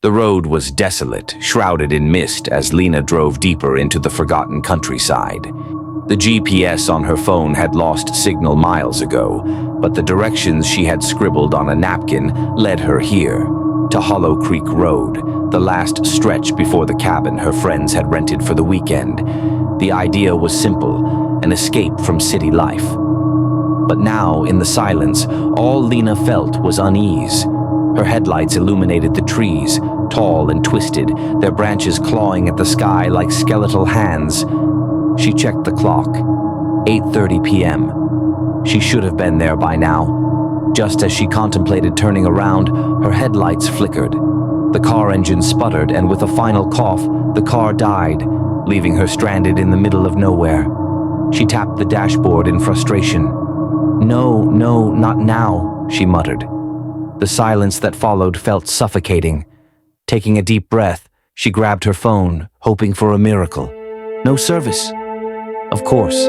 The road was desolate, shrouded in mist as Lena drove deeper into the forgotten countryside. The GPS on her phone had lost signal miles ago, but the directions she had scribbled on a napkin led her here, to Hollow Creek Road, the last stretch before the cabin her friends had rented for the weekend. The idea was simple, an escape from city life. But now, in the silence, all Lena felt was unease. Her headlights illuminated the trees, tall and twisted, their branches clawing at the sky like skeletal hands. She checked the clock. 8:30 p.m. She should have been there by now. Just as she contemplated turning around, her headlights flickered. The car engine sputtered, and with a final cough, the car died, leaving her stranded in the middle of nowhere. She tapped the dashboard in frustration. "No, not now," she muttered. The silence that followed felt suffocating. Taking a deep breath, she grabbed her phone, hoping for a miracle. No service. Of course.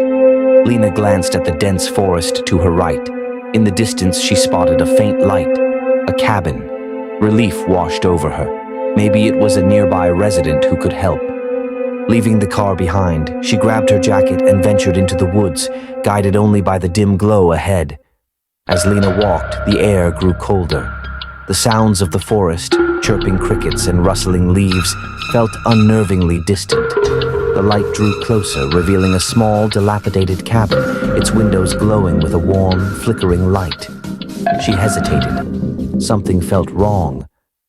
Lena glanced at the dense forest to her right. In the distance, she spotted a faint light, a cabin. Relief washed over her. Maybe it was a nearby resident who could help. Leaving the car behind, she grabbed her jacket and ventured into the woods, guided only by the dim glow ahead. As Lena walked, the air grew colder. The sounds of the forest, chirping crickets and rustling leaves, felt unnervingly distant. The light drew closer, revealing a small, dilapidated cabin, its windows glowing with a warm, flickering light. She hesitated. Something felt wrong,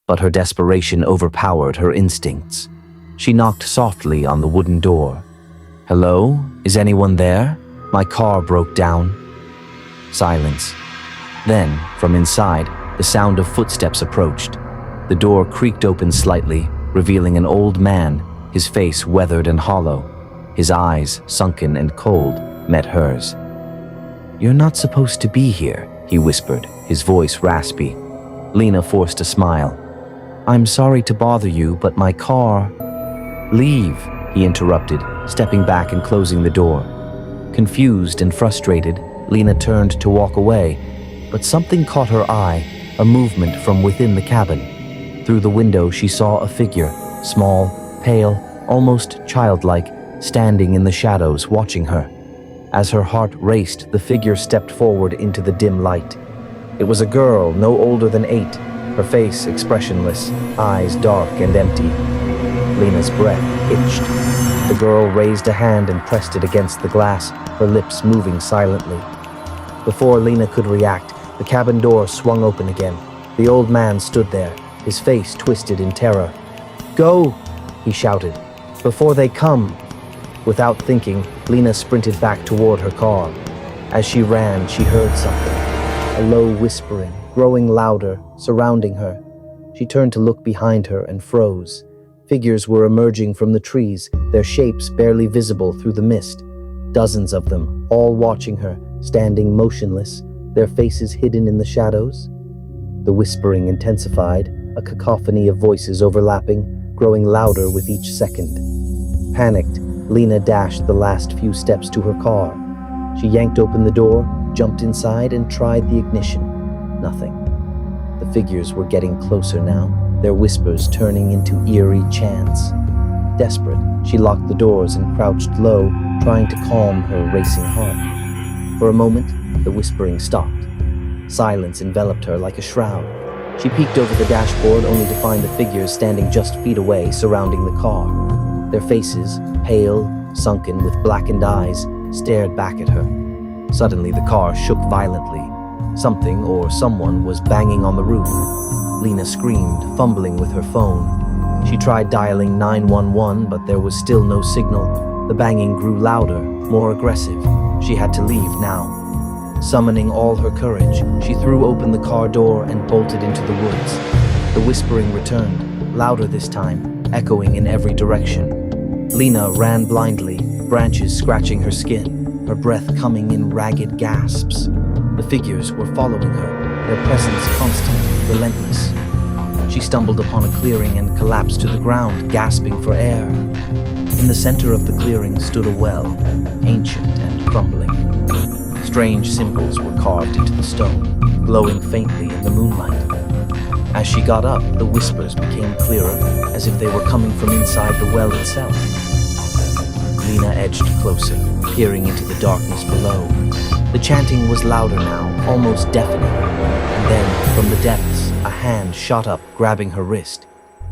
but her desperation overpowered her instincts. She knocked softly on the wooden door. "Hello? Is anyone there? My car broke down." Silence. Then, from inside, the sound of footsteps approached. The door creaked open slightly, revealing an old man, his face weathered and hollow. His eyes, sunken and cold, met hers. "You're not supposed to be here," he whispered, his voice raspy. Lena forced a smile. "I'm sorry to bother you, but my car—" "Leave," he interrupted, stepping back and closing the door. Confused and frustrated, Lena turned to walk away, but something caught her eye, a movement from within the cabin. Through the window, she saw a figure, small, pale, almost childlike, standing in the shadows, watching her. As her heart raced, the figure stepped forward into the dim light. It was a girl no older than 8, her face expressionless, eyes dark and empty. Lena's breath itched. The girl raised a hand and pressed it against the glass, her lips moving silently. Before Lena could react, the cabin door swung open again. The old man stood there, his face twisted in terror. "Go!" he shouted. "Before they come!" Without thinking, Lena sprinted back toward her car. As she ran, she heard something. A low whispering, growing louder, surrounding her. She turned to look behind her and froze. Figures were emerging from the trees, their shapes barely visible through the mist. Dozens of them, all watching her, standing motionless, their faces hidden in the shadows. The whispering intensified, a cacophony of voices overlapping, growing louder with each second. Panicked, Lena dashed the last few steps to her car. She yanked open the door, jumped inside, and tried the ignition. Nothing. The figures were getting closer now, their whispers turning into eerie chants. Desperate, she locked the doors and crouched low, trying to calm her racing heart. For a moment, the whispering stopped. Silence enveloped her like a shroud. She peeked over the dashboard only to find the figures standing just feet away, surrounding the car. Their faces, pale, sunken with blackened eyes, stared back at her. Suddenly, the car shook violently. Something or someone was banging on the roof. Lena screamed, fumbling with her phone. She tried dialing 911, but there was still no signal. The banging grew louder, more aggressive. She had to leave now. Summoning all her courage, she threw open the car door and bolted into the woods. The whispering returned, louder this time, echoing in every direction. Lena ran blindly, branches scratching her skin, her breath coming in ragged gasps. The figures were following her, their presence constant, relentless. She stumbled upon a clearing and collapsed to the ground, gasping for air. In the center of the clearing stood a well, ancient and crumbling. Strange symbols were carved into the stone, glowing faintly in the moonlight. As she got up, the whispers became clearer, as if they were coming from inside the well itself. Lena edged closer, peering into the darkness below. The chanting was louder now, almost deafening. And then, from the depths, a hand shot up, grabbing her wrist.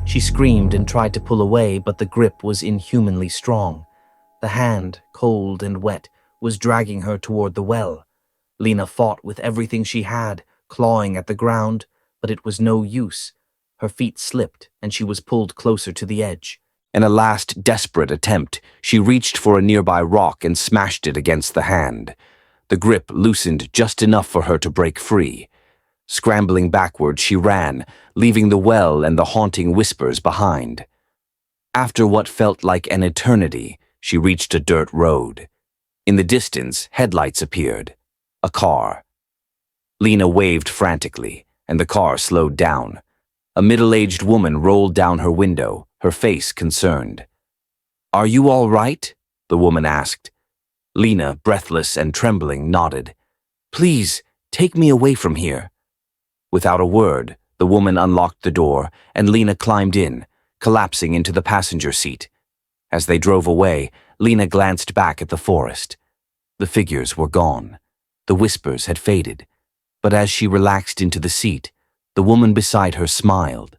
She screamed and tried to pull away, but the grip was inhumanly strong. The hand, cold and wet, was dragging her toward the well. Lena fought with everything she had, clawing at the ground, but it was no use. Her feet slipped, and she was pulled closer to the edge. In a last desperate attempt, she reached for a nearby rock and smashed it against the hand. The grip loosened just enough for her to break free. Scrambling backward, she ran, leaving the well and the haunting whispers behind. After what felt like an eternity, she reached a dirt road. In the distance, headlights appeared. A car. Lena waved frantically, and the car slowed down. A middle-aged woman rolled down her window, her face concerned. "Are you all right?" the woman asked. Lena, breathless and trembling, nodded. "Please, take me away from here." Without a word, the woman unlocked the door, and Lena climbed in, collapsing into the passenger seat. As they drove away, Lena glanced back at the forest. The figures were gone. The whispers had faded. But as she relaxed into the seat, the woman beside her smiled.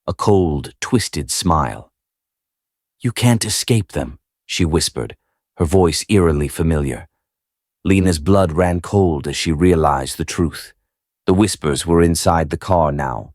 A cold, twisted smile. "You can't escape them," she whispered, her voice eerily familiar. Lena's blood ran cold as she realized the truth. The whispers were inside the car now,